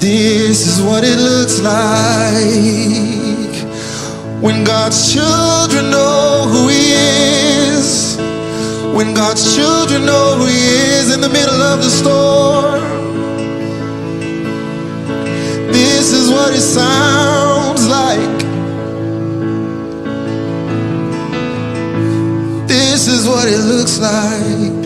This is what it looks like when God's children know who He is. When God's children know who He is in the middle of the storm. This is what it sounds like. This is what it looks like.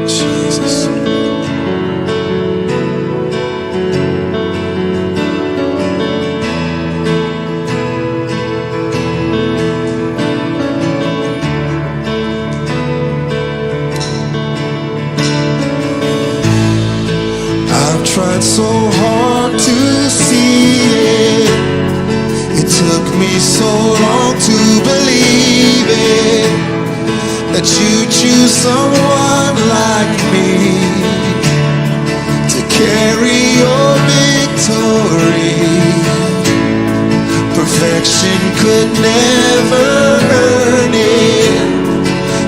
Jesus. I've tried so hard to see it. It took me so long to believe it, that you choose someone like me to carry your victory. Perfection could never earn it.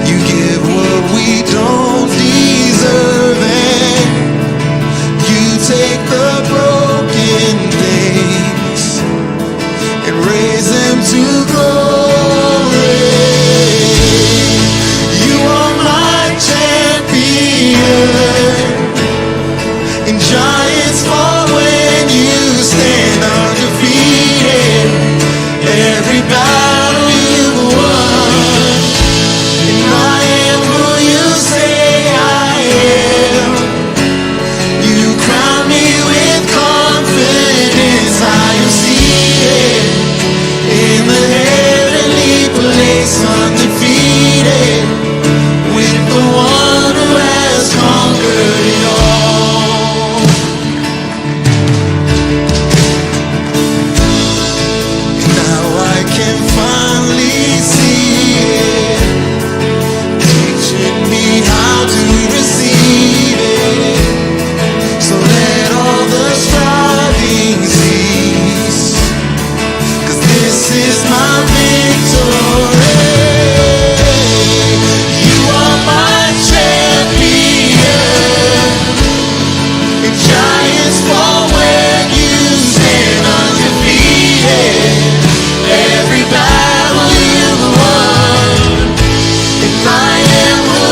You give what we don't deserve, and you take the broken things and raise them to glory. You are my champion, and giants fall when you stand undefeated. Every battle you've won, and I am who you say I am. You crown me with confidence. I am seated in the heavenly place, undefeated, with the one who has conquered it all. And now I can finally see it, teaching me how to receive it. So let all the striving cease, 'cause this is my victory. You are my champion, and giants fall when you stand undefeated. Every battle you've won, and I am who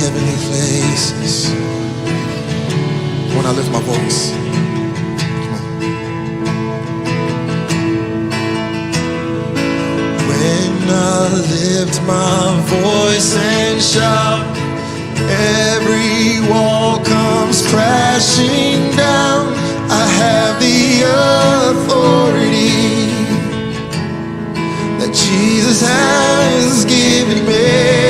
heavenly places. When I lift my voice. When I lift my voice and shout, every wall comes crashing down. I have the authority that Jesus has given me.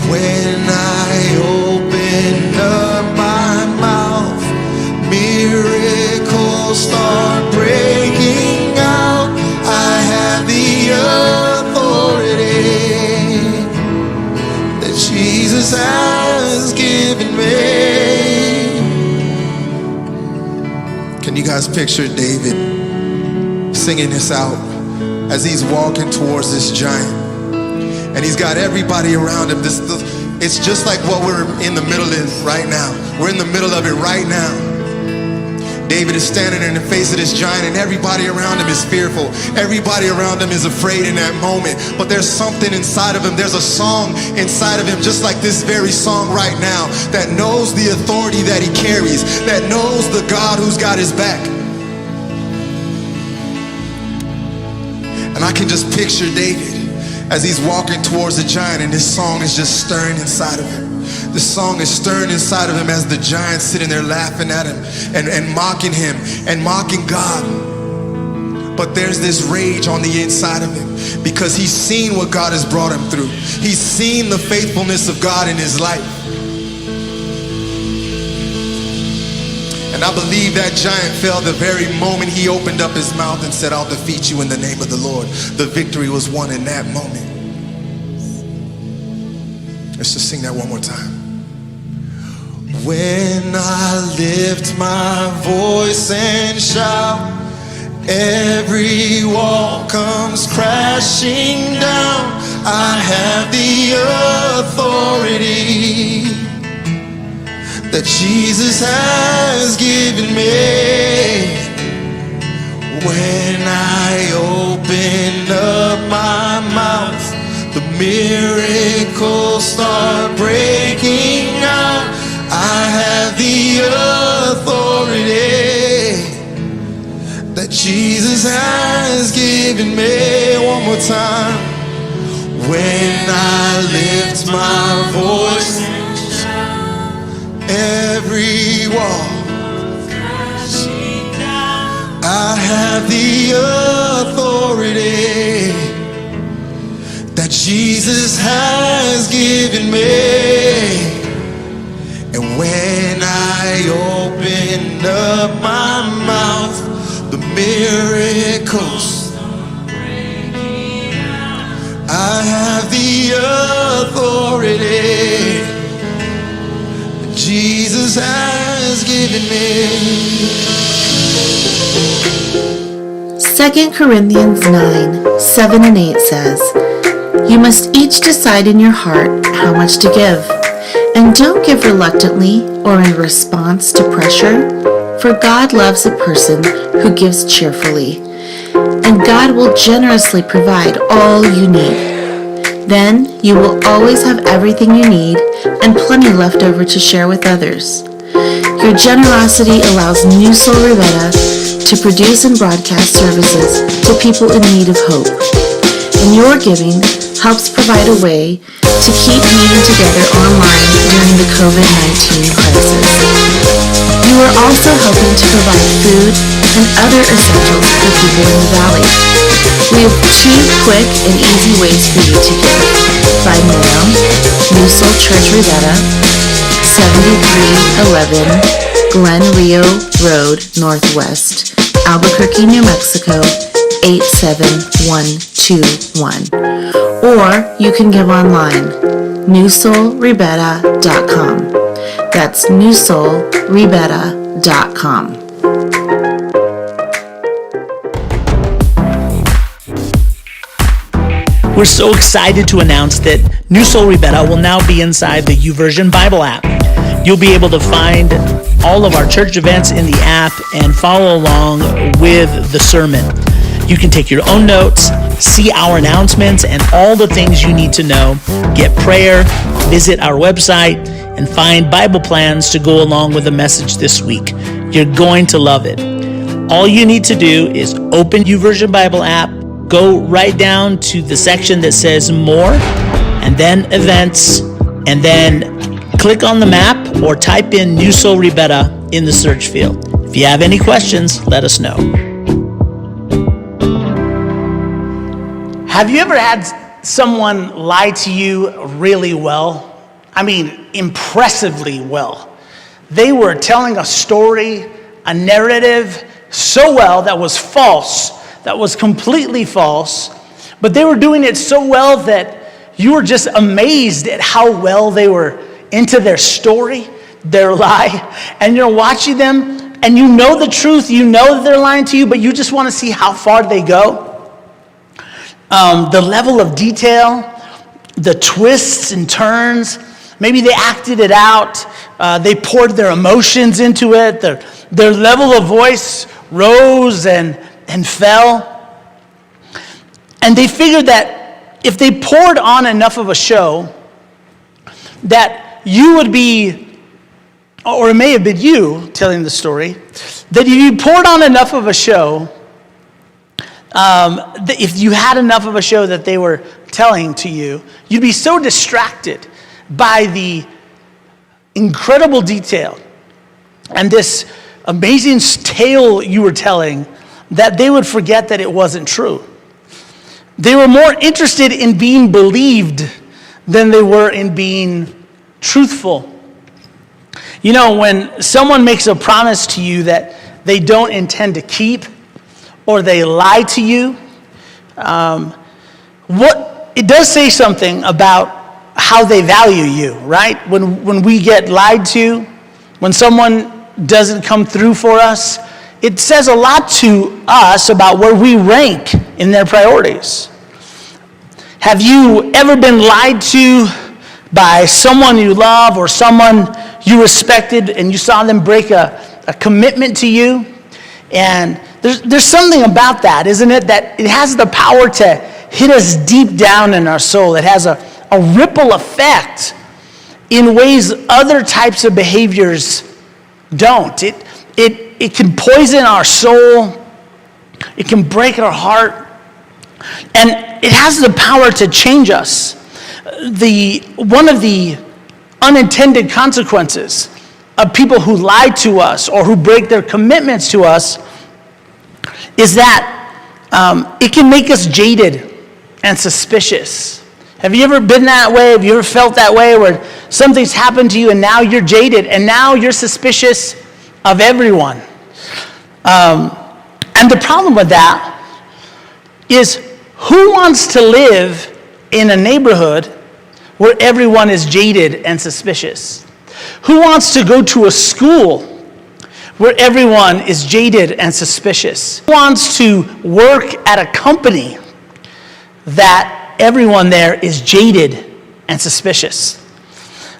When I open up my mouth, miracles start breaking out. I have the authority that Jesus has given me. Can you guys picture David singing this out as he's walking towards this giant? And he's got everybody around him. It's just like what we're in the middle of right now. We're in the middle of it right now. David is standing in the face of this giant, and everybody around him is fearful. Everybody around him is afraid in that moment. But there's something inside of him. There's a song inside of him, just like this very song right now, that knows the authority that he carries, that knows the God who's got his back. And I can just picture David as he's walking towards the giant, and this song is just stirring inside of him. The song is stirring inside of him as the giant's sitting there laughing at him and mocking him and mocking God. But there's this rage on the inside of him because he's seen what God has brought him through. He's seen the faithfulness of God in his life. And I believe that giant fell the very moment he opened up his mouth and said, I'll defeat you in the name of the Lord. The victory was won in that moment. Let's just sing that one more time. When I lift my voice and shout, every wall comes crashing down. I have the authority that Jesus has given me. When I open up my mouth, the miracles start breaking out. I have the authority that Jesus has given me. One more time. When I lift my voice, every wall, I have the authority that Jesus has given me. And when I open up my mouth, the miracles, I have the authority that Jesus has given me. 2 Corinthians 9:7 and 8 says, you must each decide in your heart how much to give. And don't give reluctantly or in response to pressure, for God loves a person who gives cheerfully. And God will generously provide all you need. Then you will always have everything you need and plenty left over to share with others. Your generosity allows Newsoul Ribera to produce and broadcast services to people in need of hope. And your giving helps provide a way to keep meeting together online during the COVID-19 crisis. You are also helping to provide food and other essentials for people in the valley. We have 2 quick and easy ways for you to give. By mail, Newsoul Church Ribera, 7311 Glen Rio Road, Northwest, Albuquerque, New Mexico, 87121. Or you can give online, newsoulribera.com. That's newsoulribera.com. We're so excited to announce that Newsoul Ribera will now be inside the YouVersion Bible app. You'll be able to find all of our church events in the app and follow along with the sermon. You can take your own notes, see our announcements, and all the things you need to know. Get prayer, visit our website, and find Bible plans to go along with the message this week. You're going to love it. All you need to do is open YouVersion Bible app, go right down to the section that says More, and then Events, and then click on the map or type in Newsoul Ribera in the search field. If you have any questions, let us know. Have you ever had someone lie to you really well? I mean, impressively well. They were telling a story, a narrative so well that was false, that was completely false, but they were doing it so well that you were just amazed at how well they were into their story, their lie, and you're watching them and you know the truth, you know that they're lying to you, but you just want to see how far they go. The level of detail, the twists and turns, maybe they acted it out, they poured their emotions into it, their level of voice rose and fell. And they figured that if they poured on enough of a show, that you would be, or it may have been you telling the story, that if you poured on enough of a show, if you had enough of a show that they were telling to you, you'd be so distracted by the incredible detail and this amazing tale you were telling that they would forget that it wasn't true. They were more interested in being believed than they were in being truthful. You know, when someone makes a promise to you that they don't intend to keep, or they lie to you, it does say something about how they value you, right? When we get lied to, when someone doesn't come through for us, it says a lot to us about where we rank in their priorities. Have you ever been lied to by someone you love or someone you respected and you saw them break a commitment to you? And there's something about that, isn't it? That it has the power to hit us deep down in our soul. It has a ripple effect in ways other types of behaviors don't. It can poison our soul. It can break our heart. And it has the power to change us. One of the unintended consequences of people who lie to us or who break their commitments to us is that it can make us jaded and suspicious. Have you ever been that way? Have you ever felt that way where something's happened to you and now you're jaded and now you're suspicious of everyone? And the problem with that is, who wants to live in a neighborhood where everyone is jaded and suspicious? Who wants to go to a school where everyone is jaded and suspicious? Who wants to work at a company that everyone there is jaded and suspicious?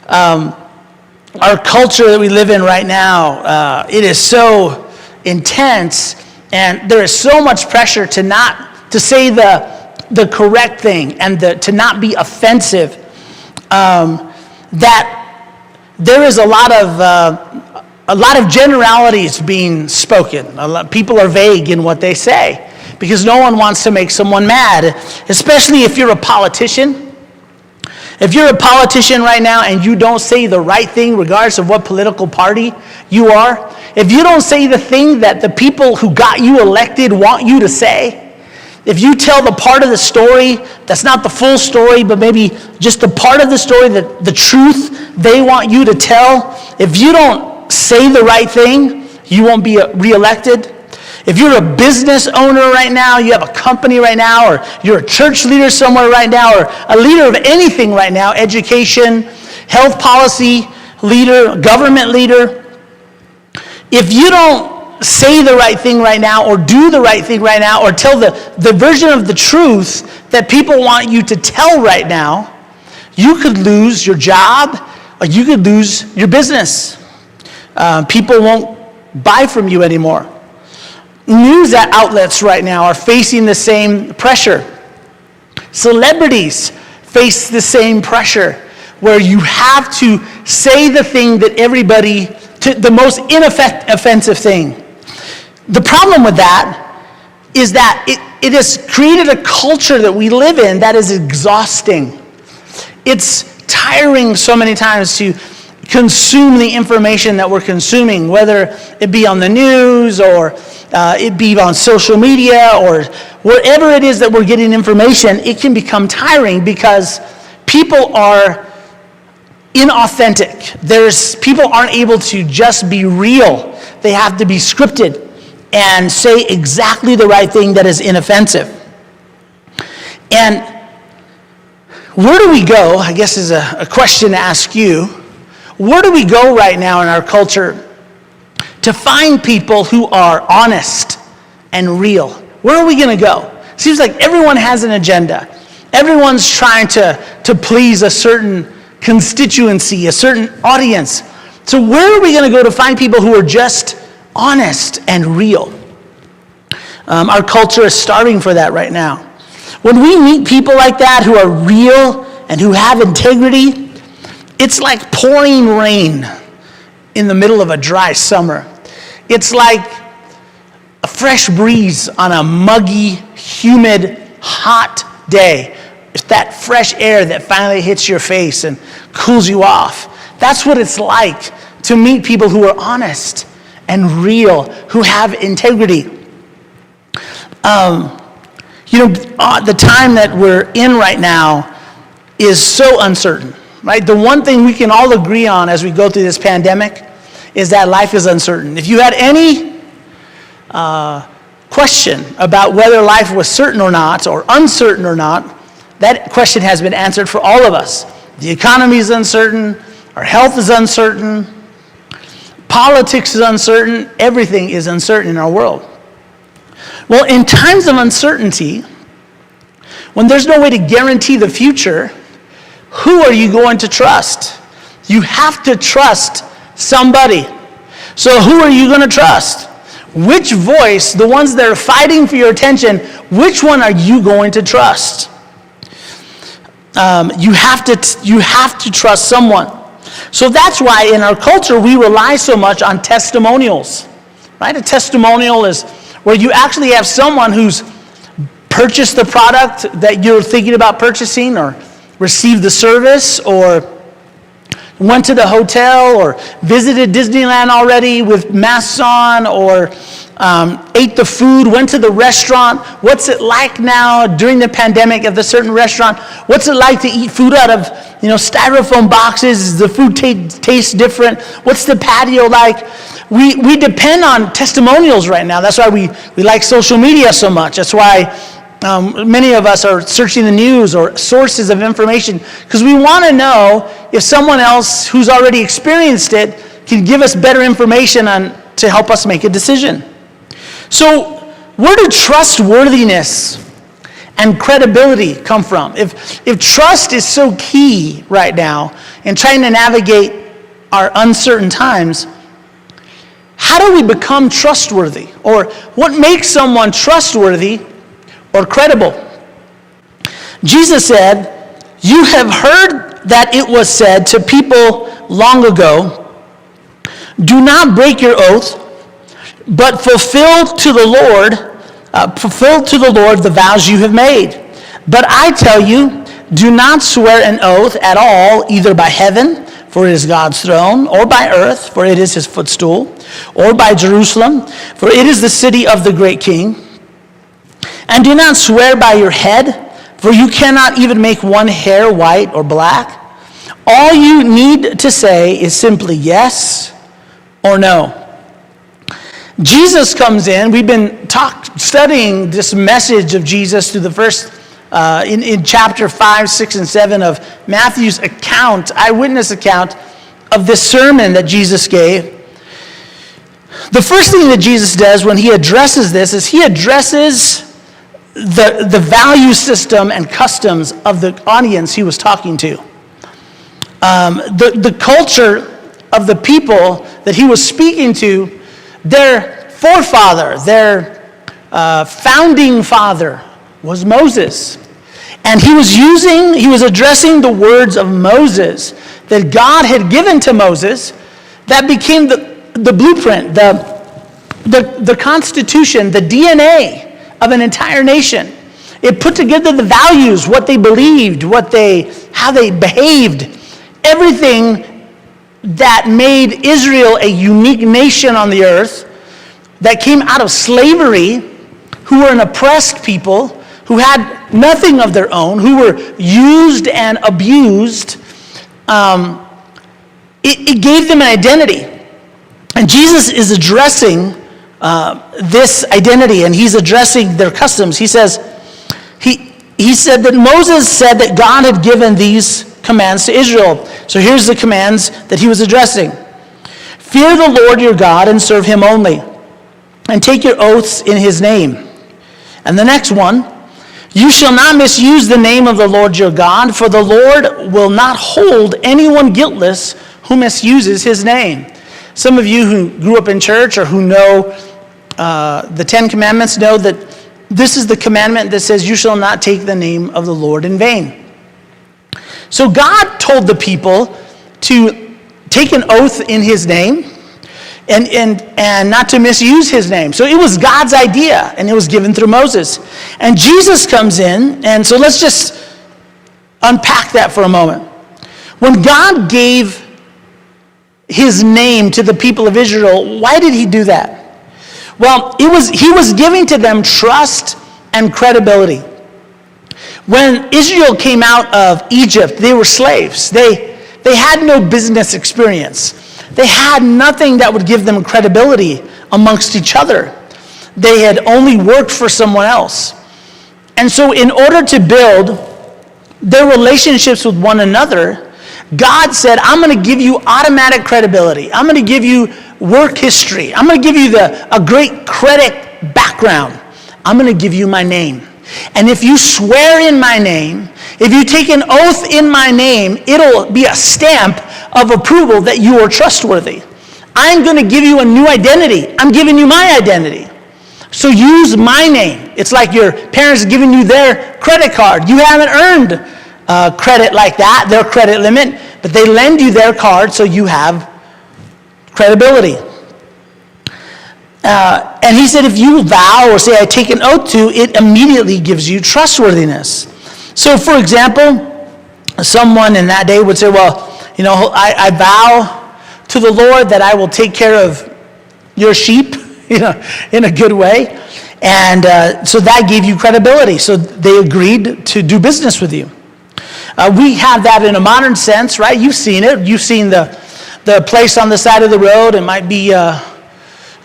Our culture that we live in right now, it is so intense, and there is so much pressure to say the correct thing and to not be offensive, that there is a lot of generalities being spoken. People are vague in what they say because no one wants to make someone mad, especially if you're a politician. If you're a politician right now and you don't say the right thing regardless of what political party you are, if you don't say the thing that the people who got you elected want you to say, if you tell the part of the story that's not the full story, but maybe just the part of the story, that the truth they want you to tell, if you don't say the right thing, you won't be reelected. If you're a business owner right now, you have a company right now, or you're a church leader somewhere right now, or a leader of anything right now, education, health policy leader, government leader, if you don't say the right thing right now, or do the right thing right now, or tell the version of the truth that people want you to tell right now, you could lose your job, or you could lose your business. People won't buy from you anymore. News outlets right now are facing the same pressure. Celebrities face the same pressure, where you have to say the thing that everybody, the most offensive thing. The problem with that is that it has created a culture that we live in that is exhausting. It's tiring so many times to consume the information that we're consuming, whether it be on the news or it be on social media or wherever it is that we're getting information. It can become tiring because people are inauthentic. People aren't able to just be real. They have to be scripted and say exactly the right thing that is inoffensive. And where do we go, I guess is a question to ask you. Where do we go right now in our culture to find people who are honest and real? Where are we going to go? Seems like everyone has an agenda. Everyone's trying to please a certain constituency, a certain audience. So where are we going to go to find people who are just honest and real? Our culture is starving for that right now. When we meet people like that who are real and who have integrity, it's like pouring rain in the middle of a dry summer. It's like a fresh breeze on a muggy, humid, hot day. It's that fresh air that finally hits your face and cools you off. That's what it's like to meet people who are honest and real, who have integrity. The time that we're in right now is so uncertain, right? The one thing we can all agree on as we go through this pandemic is that life is uncertain. If you had any question about whether life was certain or not, or uncertain or not, that question has been answered for all of us. The economy is uncertain, our health is uncertain, politics is uncertain, everything is uncertain in our world. Well, in times of uncertainty, when there's no way to guarantee the future, who are you going to trust? You have to trust somebody. So who are you going to trust? Which voice, the ones that are fighting for your attention, which one are you going to trust? You have to trust someone. So that's why in our culture we rely so much on testimonials, right? A testimonial is where you actually have someone who's purchased the product that you're thinking about purchasing, or received the service, or went to the hotel, or visited Disneyland already with masks on, or ate the food, went to the restaurant. What's it like now during the pandemic at the certain restaurant? What's it like to eat food out of styrofoam boxes? Does the food taste different? What's the patio like? We depend on testimonials right now. That's why we like social media so much. That's why many of us are searching the news or sources of information, because we want to know if someone else who's already experienced it can give us better information to help us make a decision. So where do trustworthiness and credibility come from? If trust is so key right now in trying to navigate our uncertain times, how do we become trustworthy? Or what makes someone trustworthy or credible? Jesus said, "You have heard that it was said to people long ago, 'Do not break your oath, but fulfill to the Lord the vows you have made. But I tell you, do not swear an oath at all, either by heaven, for it is God's throne, or by earth, for it is his footstool, or by Jerusalem, for it is the city of the great king. And do not swear by your head, for you cannot even make one hair white or black. All you need to say is simply yes or no." Jesus comes in. We've been studying this message of Jesus through the first, in chapter 5, 6, and 7 of Matthew's account, eyewitness account of this sermon that Jesus gave. The first thing that Jesus does when he addresses this is he addresses the value system and customs of the audience he was talking to. The culture of the people that he was speaking to, their forefather, their founding father was Moses. And he was addressing the words of Moses that God had given to Moses that became the blueprint, the constitution, the DNA of an entire nation. It put together the values, what they believed, how they behaved, everything that made Israel a unique nation on the earth, that came out of slavery, who were an oppressed people, who had nothing of their own, who were used and abused. It gave them an identity. And Jesus is addressing this identity, and he's addressing their customs. He says, he said that Moses said that God had given these commands to Israel. So here's the commands that he was addressing. Fear the Lord your God and serve him only, and take your oaths in his name. And the next one, you shall not misuse the name of the Lord your God, for the Lord will not hold anyone guiltless who misuses his name. Some of you who grew up in church or who know the Ten Commandments know that this is the commandment that says you shall not take the name of the Lord in vain. So God told the people to take an oath in his name and not to misuse his name. So it was God's idea, and it was given through Moses. And Jesus comes in, and so let's just unpack that for a moment. When God gave his name to the people of Israel, why did he do that? Well, he was giving to them trust and credibility. When Israel came out of Egypt, they were slaves. They had no business experience. They had nothing that would give them credibility amongst each other. They had only worked for someone else. And so in order to build their relationships with one another, God said, I'm going to give you automatic credibility. I'm going to give you work history. I'm going to give you a great credit background. I'm going to give you my name. And if you swear in my name, if you take an oath in my name, it'll be a stamp of approval that you are trustworthy. I'm going to give you a new identity. I'm giving you my identity. So use my name. It's like your parents giving you their credit card. You haven't earned credit like that, their credit limit, but they lend you their card so you have credibility. And he said if you vow or say I take an oath to, it immediately gives you trustworthiness. So for example, someone in that day would say, well, I vow to the Lord that I will take care of your sheep, in a good way. And so that gave you credibility. So they agreed to do business with you. We have that in a modern sense, right? You've seen it. You've seen the place on the side of the road. It might be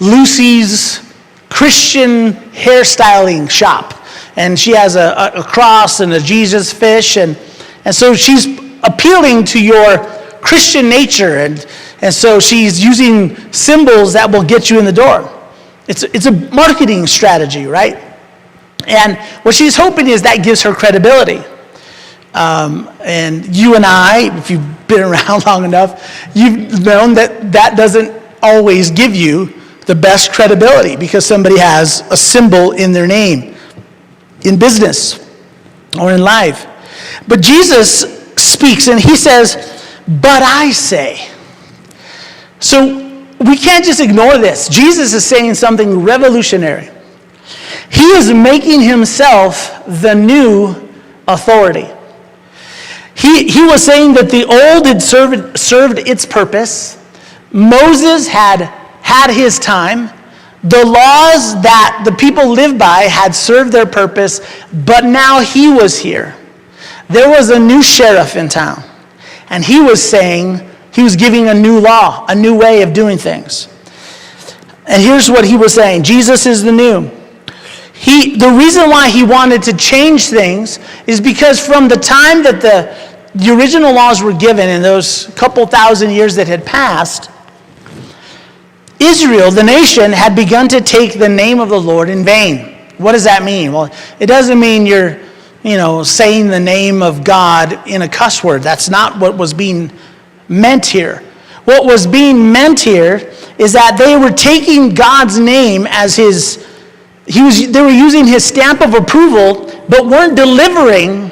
Lucy's Christian hairstyling shop. And she has a cross and a Jesus fish. And so she's appealing to your Christian nature. And so she's using symbols that will get you in the door. It's a marketing strategy, right? And what she's hoping is that gives her credibility. And you and I, if you've been around long enough, you've known that doesn't always give you the best credibility because somebody has a symbol in their name in business or in life. But Jesus speaks and he says, but I say. So we can't just ignore this. Jesus is saying something revolutionary. He is making himself the new authority. He was saying that the old had served its purpose. Moses had his time. The laws that the people lived by had served their purpose, but now he was here. There was a new sheriff in town, and he was saying, he was giving a new law, a new way of doing things. And here's what he was saying. Jesus is the new. The reason why he wanted to change things is because from the time that the original laws were given in those couple thousand years that had passed, Israel, the nation, had begun to take the name of the Lord in vain. What does that mean? Well, it doesn't mean you're, saying the name of God in a cuss word. That's not what was being meant here. What was being meant here is that they were taking God's name as they were using his stamp of approval, but weren't delivering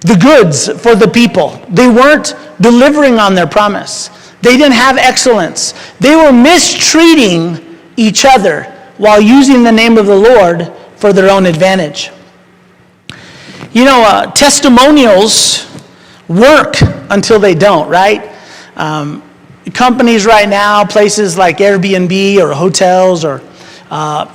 the goods for the people. They weren't delivering on their promise. They didn't have excellence. They were mistreating each other while using the name of the Lord for their own advantage. Testimonials work until they don't, right? Companies right now, places like Airbnb or hotels, or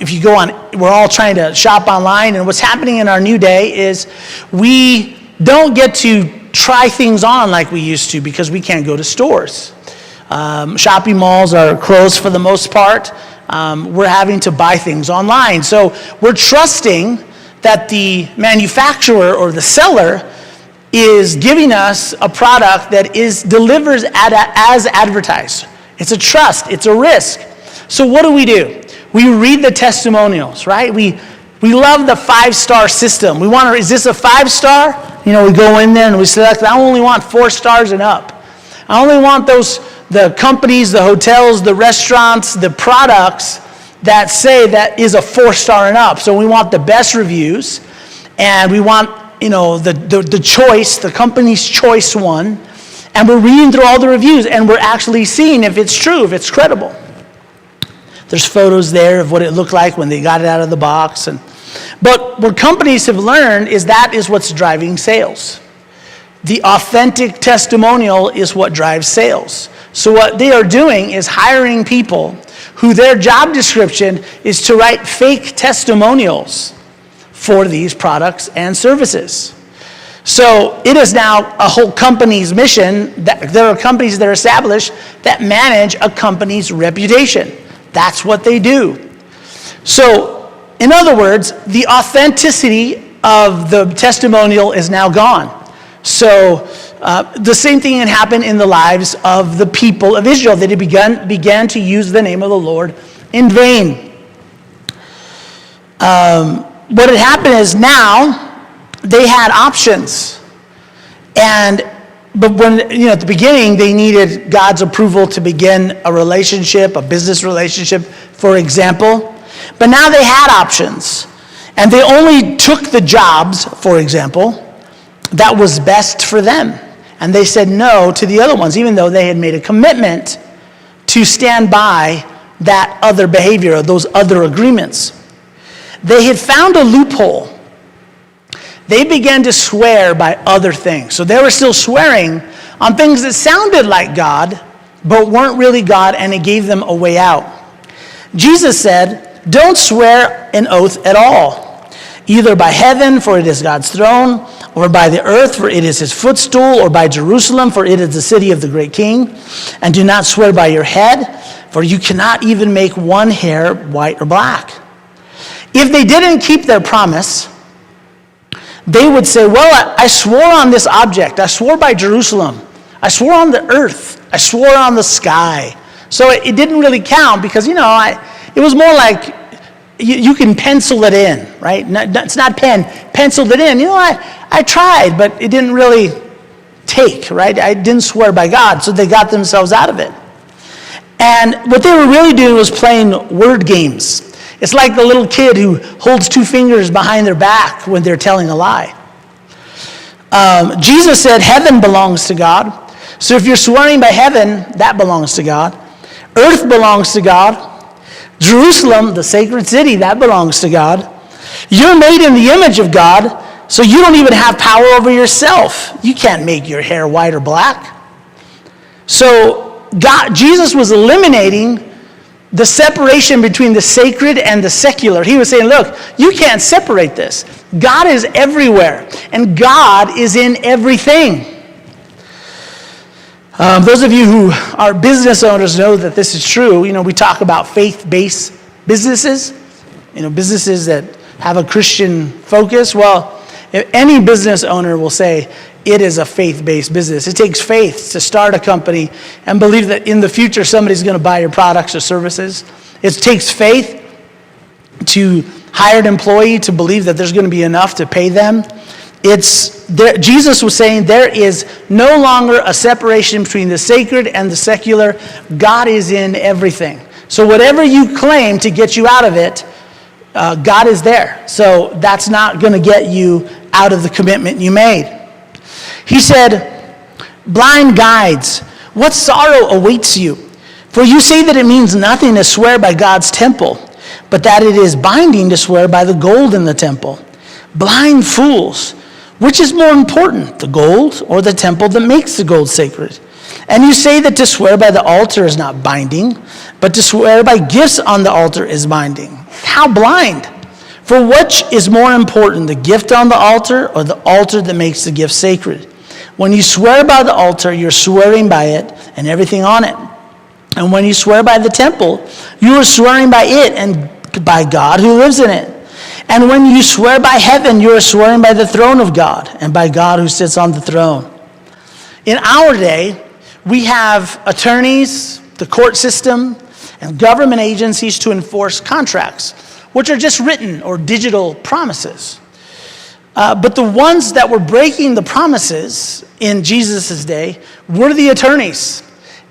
if you go on, we're all trying to shop online, and what's happening in our new day is we don't get to try things on like we used to because we can't go to stores. Shopping malls are closed for the most part. We're having to buy things online. So we're trusting that the manufacturer or the seller is giving us a product that delivers as advertised. It's a trust, it's a risk. So what do? We read the testimonials, right? We love the 5-star system. Is this a 5-star? We go in there and we select, I only want 4 stars and up. I only want the companies, the hotels, the restaurants, the products that say that is a 4-star and up. So we want the best reviews, and we want, the choice, the company's choice one, and we're reading through all the reviews, and we're actually seeing if it's true, if it's credible. There's photos there of what it looked like when they got it out of the box. But what companies have learned is that is what's driving sales. The authentic testimonial is what drives sales. So what they are doing is hiring people who their job description is to write fake testimonials for these products and services. So it is now a whole company's mission. There are companies that are established that manage a company's reputation. That's what they do. So, in other words, the authenticity of the testimonial is now gone. So, the same thing had happened in the lives of the people of Israel. They began to use the name of the Lord in vain. What had happened is now they had options. But when, at the beginning, they needed God's approval to begin a relationship, a business relationship, for example. But now they had options. And they only took the jobs, for example, that was best for them. And they said no to the other ones, even though they had made a commitment to stand by that other behavior, or those other agreements. They had found a loophole. They began to swear by other things. So they were still swearing on things that sounded like God, but weren't really God, and it gave them a way out. Jesus said, don't swear an oath at all, either by heaven, for it is God's throne, or by the earth, for it is his footstool, or by Jerusalem, for it is the city of the great king. And do not swear by your head, for you cannot even make one hair white or black. If they didn't keep their promise, they would say, well, I swore on this object. I swore by Jerusalem. I swore on the earth. I swore on the sky. So it didn't really count because, it was more like you can pencil it in, right? It's not pen. Penciled it in. I tried, but it didn't really take, right? I didn't swear by God, so they got themselves out of it. And what they were really doing was playing word games. It's like the little kid who holds 2 fingers behind their back when they're telling a lie. Jesus said heaven belongs to God. So if you're swearing by heaven, that belongs to God. Earth belongs to God. Jerusalem, the sacred city, that belongs to God. You're made in the image of God, so you don't even have power over yourself. You can't make your hair white or black. So Jesus was eliminating the separation between the sacred and the secular. He was saying, look, you can't separate this. God is everywhere, and God is in everything. Those of you who are business owners know that this is true. We talk about faith-based businesses, businesses that have a Christian focus. Well, any business owner will say it is a faith-based business. It takes faith to start a company and believe that in the future somebody's going to buy your products or services. It takes faith to hire an employee to believe that there's going to be enough to pay them. Jesus was saying there is no longer a separation between the sacred and the secular. God is in everything. So whatever you claim to get you out of it, God is there. So that's not going to get you out of the commitment you made. He said, blind guides, what sorrow awaits you? For you say that it means nothing to swear by God's temple, but that it is binding to swear by the gold in the temple. Blind fools, which is more important, the gold or the temple that makes the gold sacred? And you say that to swear by the altar is not binding, but to swear by gifts on the altar is binding. How blind! For which is more important, the gift on the altar or the altar that makes the gift sacred? When you swear by the altar, you're swearing by it and everything on it. And when you swear by the temple, you are swearing by it and by God who lives in it. And when you swear by heaven, you are swearing by the throne of God and by God who sits on the throne. In our day, we have attorneys, the court system, and government agencies to enforce contracts, which are just written or digital promises. But the ones that were breaking the promises in Jesus' day were the attorneys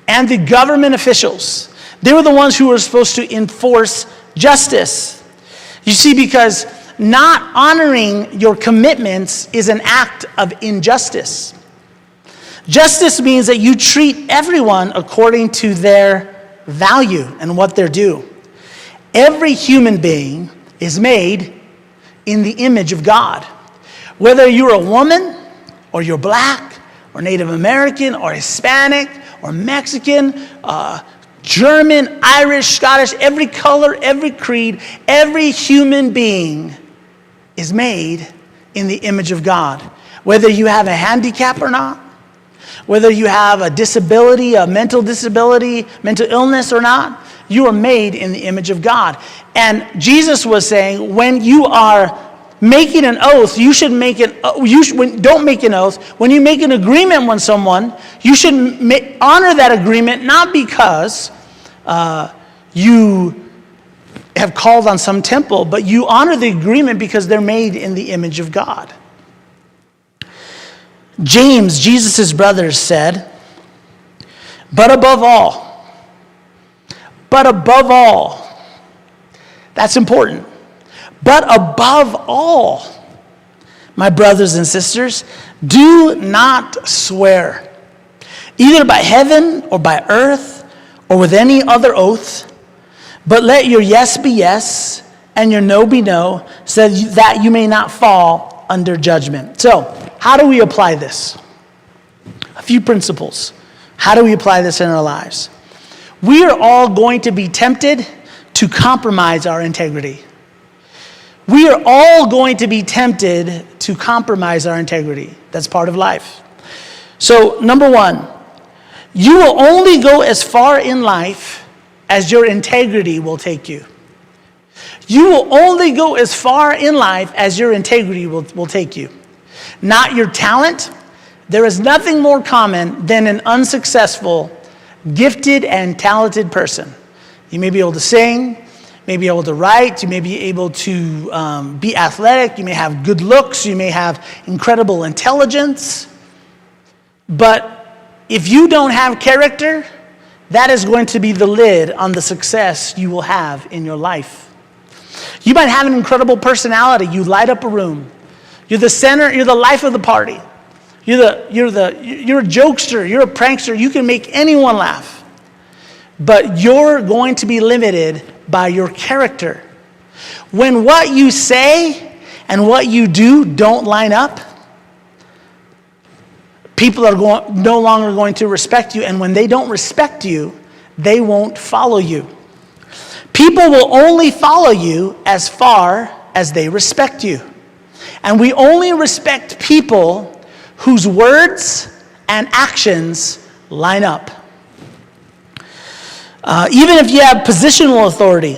and the government officials. They were the ones who were supposed to enforce justice. You see, because not honoring your commitments is an act of injustice. Justice means that you treat everyone according to their value and what they're due. Every human being is made in the image of God. Whether you're a woman, or you're black, or Native American, or Hispanic, or Mexican, German, Irish, Scottish, every color, every creed, every human being is made in the image of God. Whether you have a handicap or not, whether you have a disability, a mental disability, mental illness or not, you are made in the image of God. And Jesus was saying, when you are making an oath, don't make an oath. When you make an agreement with someone, you should honor that agreement, not because you have called on some temple, but you honor the agreement because they're made in the image of God. James, Jesus' brother, said, but above all, that's important. But above all, my brothers and sisters, do not swear, either by heaven or by earth or with any other oath, but let your yes be yes and your no be no, so that you may not fall under judgment. So, how do we apply this? A few principles. How do we apply this in our lives? We are all going to be tempted to compromise our integrity. We are all going to be tempted to compromise our integrity. That's part of life. So, number one, you will only go as far in life as your integrity will take you. You will only go as far in life as your integrity will take you. Not your talent. There is nothing more common than an unsuccessful, gifted, and talented person. You may be able to sing, may be able to write, you may be able to be athletic, you may have good looks, you may have incredible intelligence. But if you don't have character, that is going to be the lid on the success you will have in your life. You might have an incredible personality. You light up a room. You're the center, you're the life of the party. You're a jokester, you're a prankster. You can make anyone laugh. But you're going to be limited by your character. When what you say and what you do don't line up, people are no longer going to respect you. And when they don't respect you, they won't follow you. People will only follow you as far as they respect you. And we only respect people whose words and actions line up. Even if you have positional authority,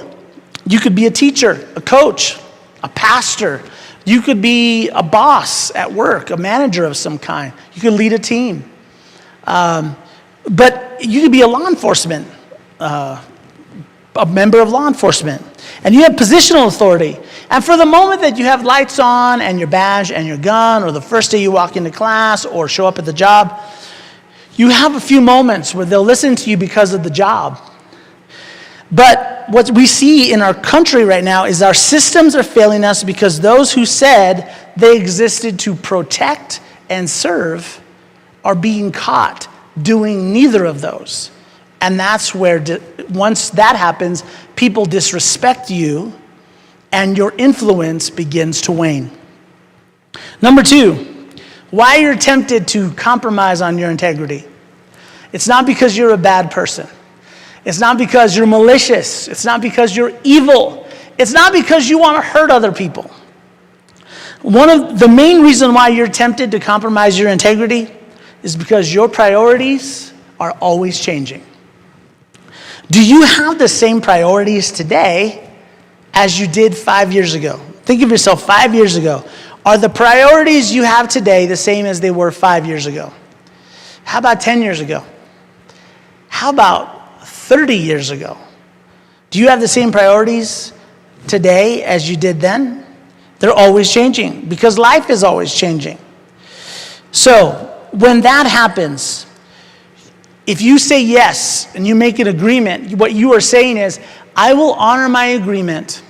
you could be a teacher, a coach, a pastor. You could be a boss at work, a manager of some kind. You could lead a team. But you could be a law enforcement, a member of law enforcement. And you have positional authority. And for the moment that you have lights on and your badge and your gun, or the first day you walk into class or show up at the job, you have a few moments where they'll listen to you because of the job. But what we see in our country right now is our systems are failing us because those who said they existed to protect and serve are being caught doing neither of those. And that's where, once that happens, people disrespect you and your influence begins to wane. Number 2, why you're tempted to compromise on your integrity. It's not because you're a bad person. It's not because you're malicious. It's not because you're evil. It's not because you want to hurt other people. One of the main reason why you're tempted to compromise your integrity is because your priorities are always changing. Do you have the same priorities today as you did 5 years ago? Think of yourself 5 years ago. Are the priorities you have today the same as they were 5 years ago? How about 10 years ago? How about 30 years ago? Do you have the same priorities today as you did then? They're always changing because life is always changing. So when that happens, if you say yes and you make an agreement, what you are saying is, I will honor my agreement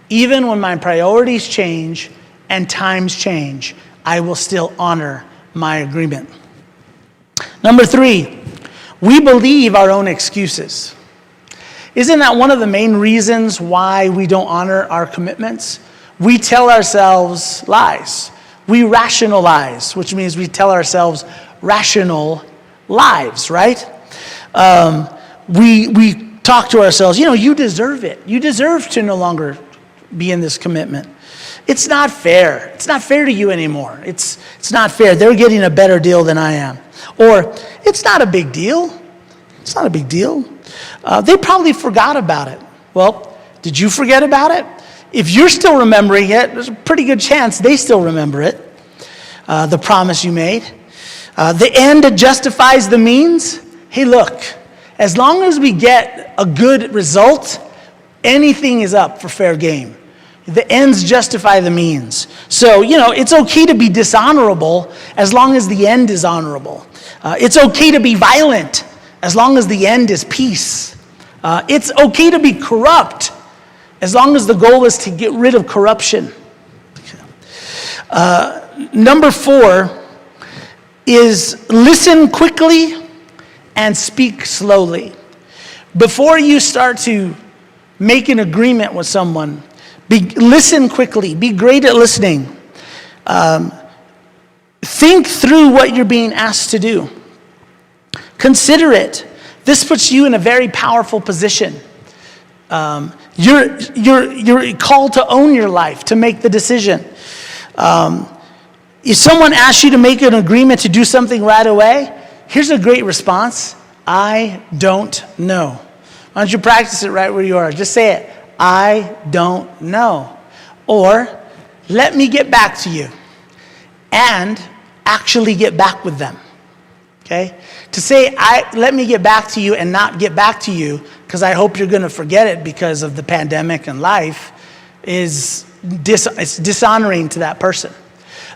even when my priorities change and times change. I will still honor my agreement. Number 3, we believe our own excuses. Isn't that one of the main reasons why we don't honor our commitments? We tell ourselves lies. We rationalize, which means we tell ourselves rational lives, right? We talk to ourselves, you deserve it. You deserve to no longer be in this commitment. It's not fair. It's not fair to you anymore. It's not fair. They're getting a better deal than I am. Or, it's not a big deal. It's not a big deal. They probably forgot about it. Well, did you forget about it? If you're still remembering it, there's a pretty good chance they still remember it, the promise you made. The end justifies the means. Hey, look, as long as we get a good result, anything is up for fair game. The ends justify the means. So, it's okay to be dishonorable as long as the end is honorable. It's okay to be violent as long as the end is peace. It's okay to be corrupt as long as the goal is to get rid of corruption. Number 4 is listen quickly and speak slowly. Before you start to make an agreement with someone, listen quickly. Be great at listening. Think through what you're being asked to do. Consider it. This puts you in a very powerful position. You're called to own your life, to make the decision. If someone asks you to make an agreement to do something right away, here's a great response. I don't know. Why don't you practice it right where you are? Just say it. I don't know. Or, let me get back to you. And actually get back with them. Okay? To say, let me get back to you and not get back to you because I hope you're going to forget it because of the pandemic and life it's dishonoring to that person.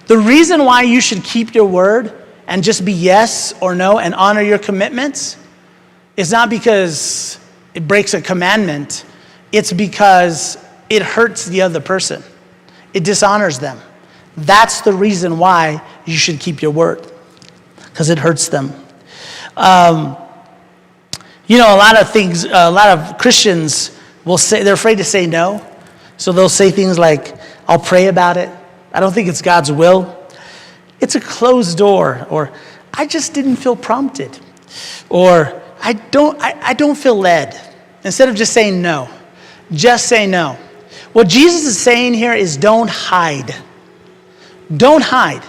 The reason why you should keep your word and just be yes or no and honor your commitments is not because it breaks a commandment. It's because it hurts the other person. It dishonors them. That's the reason why you should keep your word, because it hurts them. A lot of Christians will say, they're afraid to say no. So they'll say things like, I'll pray about it. I don't think it's God's will. It's a closed door. Or, I just didn't feel prompted. Or, I don't feel led. Instead of just saying no. Just say no. What Jesus is saying here is don't hide. Don't hide.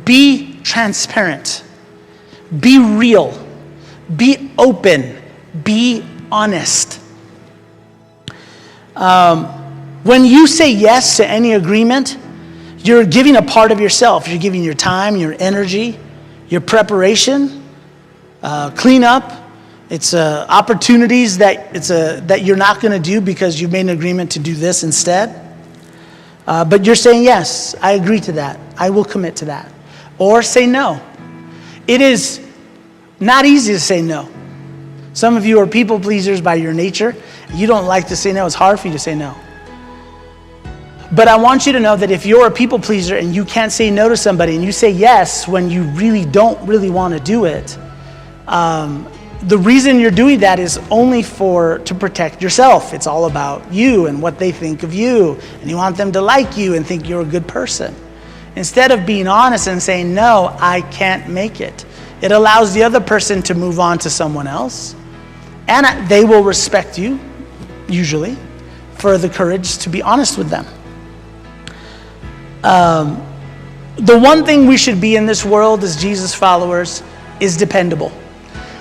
Be transparent. Be real. Be open. Be honest. When you say yes to any agreement, you're giving a part of yourself. You're giving your time, your energy, your preparation, cleanup. It's opportunities that you're not going to do because you've made an agreement to do this instead. But you're saying, yes, I agree to that. I will commit to that. Or say no. It is not easy to say no. Some of you are people pleasers by your nature. You don't like to say no. It's hard for you to say no. But I want you to know that if you're a people pleaser and you can't say no to somebody and you say yes when you really don't really want to do it, the reason you're doing that is only to protect yourself. It's all about you and what they think of you. And you want them to like you and think you're a good person. Instead of being honest and saying, no, I can't make it, it allows the other person to move on to someone else. And they will respect you, usually, for the courage to be honest with them. The one thing we should be in this world as Jesus followers is dependable.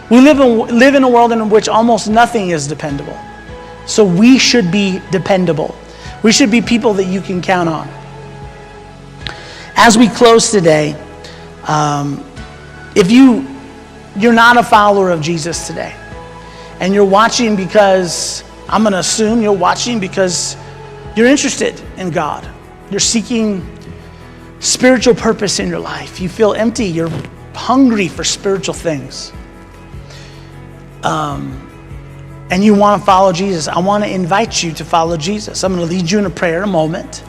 We live in a world in which almost nothing is dependable. So we should be dependable. We should be people that you can count on. As we close today, if you're not a follower of Jesus today, and you're watching because, I'm going to assume you're watching because you're interested in God. You're seeking spiritual purpose in your life. You feel empty. You're hungry for spiritual things. And you want to follow Jesus. I want to invite you to follow Jesus. I'm going to lead you in a prayer in a moment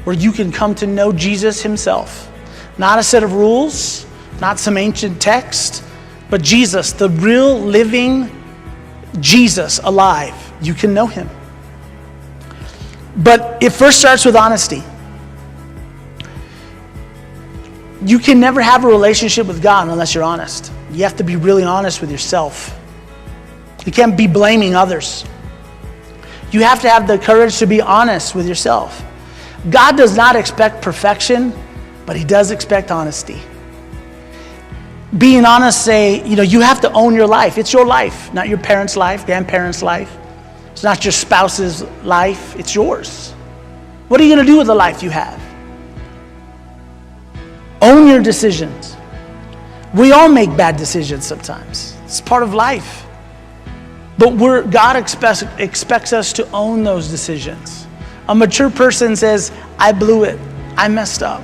where you can come to know Jesus himself. Not a set of rules, not some ancient text, but Jesus, the real living Jesus alive. You can know him. But it first starts with honesty. You can never have a relationship with God unless you're honest. You have to be really honest with yourself. You can't be blaming others. You have to have the courage to be honest with yourself. God does not expect perfection, but he does expect honesty. Being honest, you have to own your life. It's your life, not your parents' life, grandparents' life. It's not your spouse's life, it's yours. What are you going to do with the life you have? Own your decisions. We all make bad decisions sometimes. It's part of life. But God expects us to own those decisions. A mature person says, I blew it. I messed up.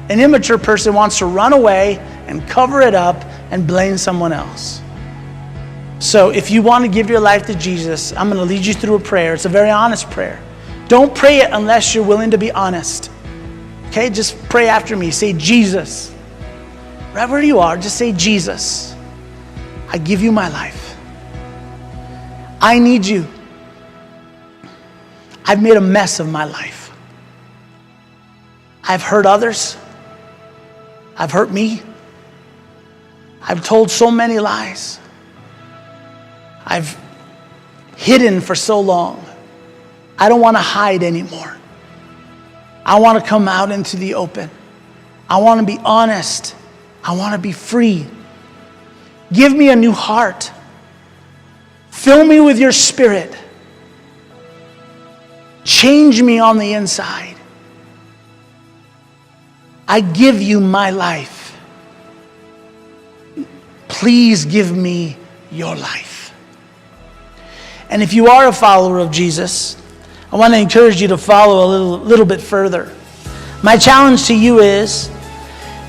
An immature person wants to run away and cover it up and blame someone else. So if you want to give your life to Jesus, I'm going to lead you through a prayer. It's a very honest prayer. Don't pray it unless you're willing to be honest. Okay, just pray after me. Say, Jesus. Right where you are, just say, Jesus, I give you my life. I need you. I've made a mess of my life. I've hurt others. I've hurt me. I've told so many lies. I've hidden for so long. I don't want to hide anymore. I want to come out into the open. I want to be honest. I want to be free. Give me a new heart. Fill me with your spirit. Change me on the inside. I give you my life. Please give me your life. And if you are a follower of Jesus, I want to encourage you to follow a little bit further. My challenge to you is,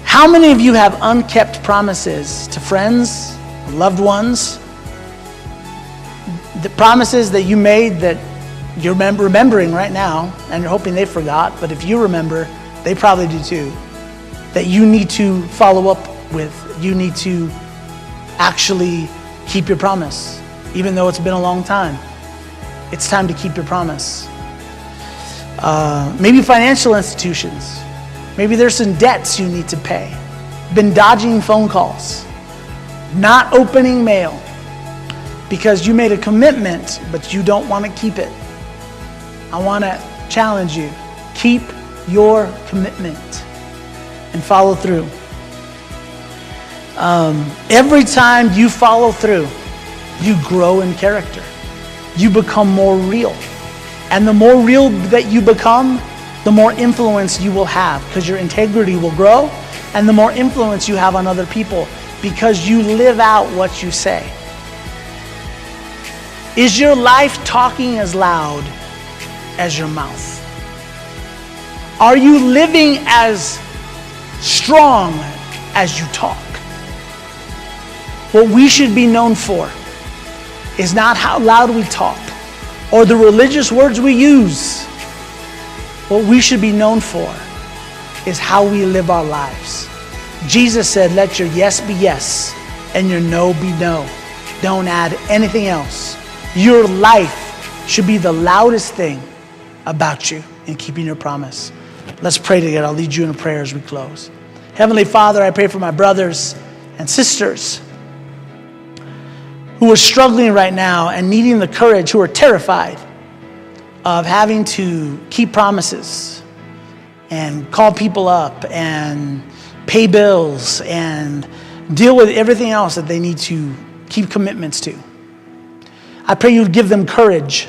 how many of you have unkept promises to friends, loved ones? The promises that you made that you're remembering right now, and you're hoping they forgot, but if you remember, they probably do too, that you need to follow up with. You need to actually keep your promise, even though it's been a long time. It's time to keep your promise. Maybe financial institutions. Maybe there's some debts you need to pay. Been dodging phone calls. Not opening mail. Because you made a commitment, but you don't want to keep it. I want to challenge you. Keep your commitment and follow through. Every time you follow through, you grow in character. You become more real. And the more real that you become, the more influence you will have, because your integrity will grow, and the more influence you have on other people because you live out what you say. Is your life talking as loud as your mouth? Are you living as strong as you talk? What we should be known for is not how loud we talk or the religious words we use. What we should be known for is how we live our lives. Jesus said, let your yes be yes and your no be no. Don't add anything else. Your life should be the loudest thing about you in keeping your promise. Let's pray together. I'll lead you in a prayer as we close. Heavenly Father, I pray for my brothers and sisters who are struggling right now and needing the courage, who are terrified of having to keep promises and call people up and pay bills and deal with everything else that they need to keep commitments to. I pray you would give them courage.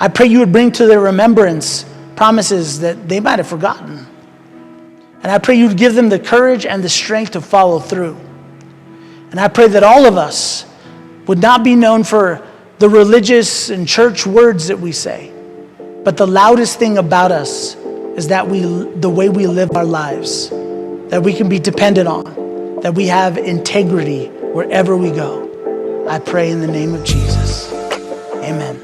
I pray you would bring to their remembrance promises that they might have forgotten. And I pray you would give them the courage and the strength to follow through. And I pray that all of us would not be known for the religious and church words that we say, but the loudest thing about us is that the way we live our lives, that we can be dependent on, that we have integrity wherever we go. I pray in the name of Jesus. Amen.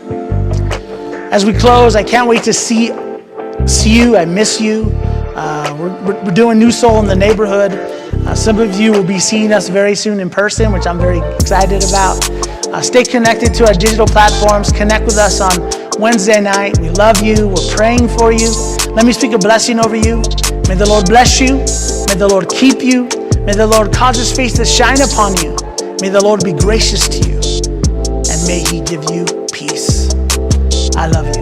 As we close, I can't wait to see you. I miss you. We're doing Newsoul in the neighborhood. Some of you will be seeing us very soon in person, which I'm very excited about. Stay connected to our digital platforms. Connect with us on Wednesday night. We love you. We're praying for you. Let me speak a blessing over you. May the Lord bless you. May the Lord keep you. May the Lord cause his face to shine upon you. May the Lord be gracious to you. And may he give you peace. I love you.